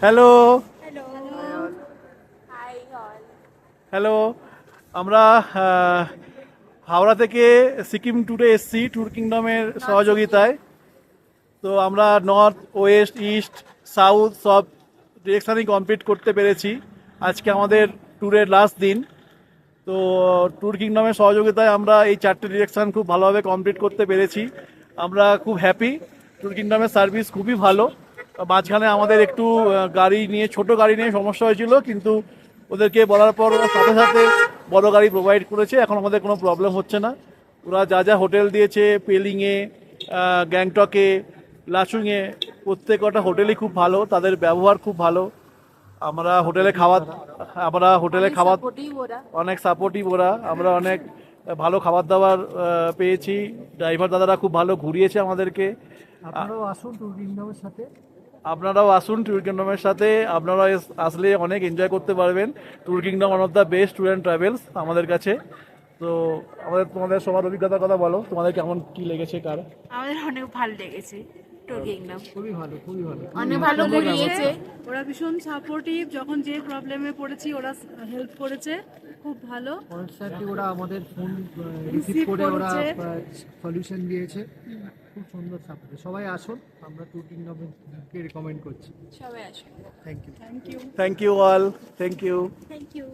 Hello hello. High all. Hello. আমরা হাওড়া থেকে সিকিম ট্যুরে এসেছি ট্যুর কিংডমের সহযোগিতায়। তো আমরা নর্থ ওয়েস্ট ইস্ট সাউথ সব ডিরেকশানই কমপ্লিট করতে পেরেছি। আজকে আমাদের ট্যুরের লাস্ট দিন। তো ট্যুর কিংডমের সহযোগিতায় আমরা এই 4টে ডিরেকশান খুব ভালোভাবে কমপ্লিট করতে পেরেছি। আমরা খুব হ্যাপি। ট্যুর কিংডমের সার্ভিস খুবই ভালো। মাঝখানে আমাদের একটু গাড়ি নিয়ে ছোট গাড়ি নিয়ে সমস্যা হয়েছিল, কিন্তু ওদেরকে বলার পর ওরা সাথে সাথে বড় গাড়ি প্রোভাইড করেছে। এখন আমাদের কোনো প্রবলেম হচ্ছে না। ওরা যা যা হোটেল দিয়েছে পেলিংয়ে, গ্যাংটকে, লাচুংয়ে, প্রত্যেকটা হোটেলই খুব ভালো, তাদের ব্যবহার খুব ভালো। আমরা হোটেলে খাবার অনেক সাপোর্টিভ ওরা। আমরা অনেক ভালো খাবার দাবার পেয়েছি। ড্রাইভার দাদারা খুব ভালো ঘুরিয়েছে আমাদেরকে। আপনারাও আসুন ট্যুর কিংডমের সাথে। আপনারাও আসুন ট্যুর কিংডমের সাথে। আপনারা আসলে অনেক এনজয় করতে পারবেন। Tour kingdom one of the best tour and travels আমাদের কাছে। তো তোমাদের সবার অভিজ্ঞতার কথা বলো, তোমাদের কেমন কি লেগেছে কার? আমাদের অনেক ভালো লেগেছে ট্যুর কিংডম। খুবই ভালো, খুবই ভালো। অনেক ভালো ঘুরিয়েছে। ওরা ভীষণ সাপোর্টিভ, যখন যে প্রবলেমে পড়েছি ওরা হেল্প করেছে, খুব ভালো। কনস্ট্যান্টলি ওরা আমাদের ফোন রিসিভ করে ওরা সলিউশন দিয়েছে। খুব সুন্দর সাপোর্ট। সবাই আসুন, আমরা ট্যুর কিংডমকে রেকমেন্ড করছি। সবাই আসুন। Thank you. Thank you. Thank you all. Thank you. Thank you.